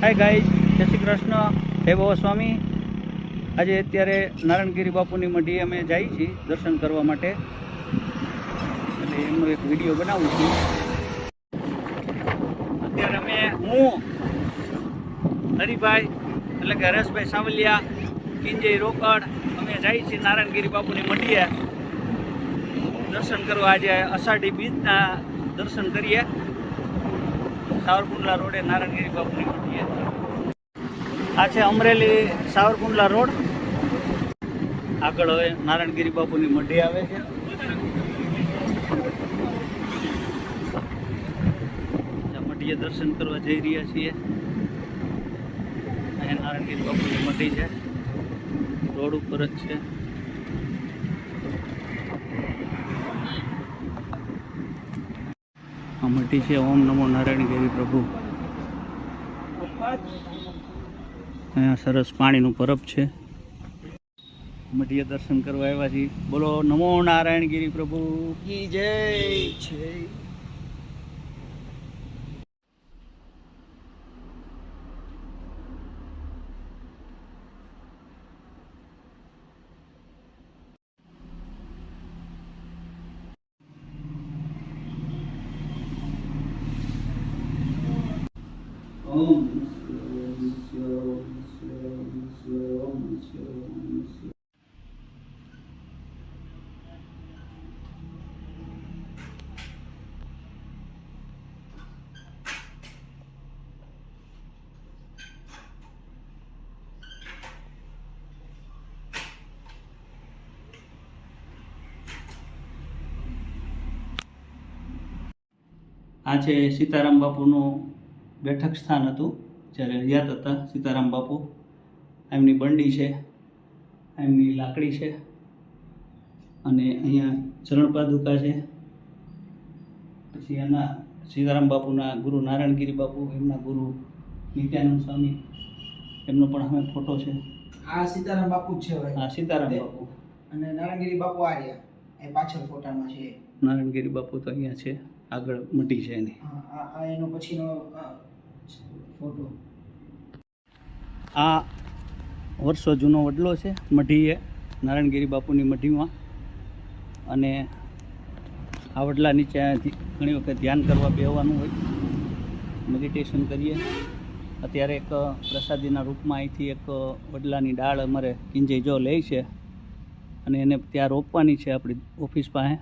Hi guys, જય શ્રી કૃષ્ણ, હે બાબા સ્વામી। આજે અત્યારે નારાયણગીરી બાપુની મઢી અમે જઈએ છીએ દર્શન કરવા માટે, એટલે એમનો એક વિડીયો બનાવું છું। અત્યારે હું હરિભાઈ એટલે કે હરેશભાઈ સાવલિયા, કિંજય રોકડ અમે જઈએ છીએ નારાયણગીરી બાપુની મઢીએ દર્શન કરવા। આજે અષાઢી બીજના દર્શન કરીએ સાવરકુંડલા રોડે નારાયણગીરી બાપુની મઢીએ। આ છે અમરેલી સાવરકુંડલા રોડ, આગળ હવે નારાયણગીરી બાપુની મઢી આવે છે। મઢીએ દર્શન કરવા જઈ રહ્યા છીએ। અહીંયા નારાયણગીરી બાપુની મઢી છે, રોડ ઉપર જ છે। આ મઢી છે ઓમ નમો નારાયણગીરી પ્રભુ। અહીંયા સરસ પાણીનું પરબ છે, મઢીએ દર્શન કરવા આવ્યા છીએ। બોલો નમો નારાયણગીરી પ્રભુ કી જય છે। ઓમ આ છે સીતારામ બાપુનું બેઠક સ્થાન હતું જ્યારે હયાત હતા સીતારામ બાપુ। એમની બંડી છે, એમની લાકડી છે, અને અહીંયા ચરણ પાદુકા છે। પછી એના સીતારામ બાપુના ગુરુ નારાયણગીરી બાપુ, એમના ગુરુ નિત્યાનંદ સ્વામી, એમનો પણ અમે ફોટો છે। આ સીતારામ બાપુ જ છે ભાઈ। હા, સીતારામ બાપુ અને નારાયણગીરી બાપુ આ રહ્યા, એ પાછળ ફોટામાં છે। નારાયણગીરી બાપુ તો અહીંયા છે, આગળ મઢી છે એની। આ એનો પછીનો ફોટો। આ વર્ષો જૂનો વડલો છે મઢીએ, નારાયણગીરી બાપુની મઢીમાં। અને આ વડલા નીચે ઘણી વખત ધ્યાન કરવા બેસવાનું હોય, મેડિટેશન કરીએ। અત્યારે એક પ્રસાદીના રૂપમાં અહીંથી એક વડલાની ડાળ અમારે કિંજય જો લે છે, અને એને ત્યાં રોપવાની છે આપણી ઓફિસ પાસે।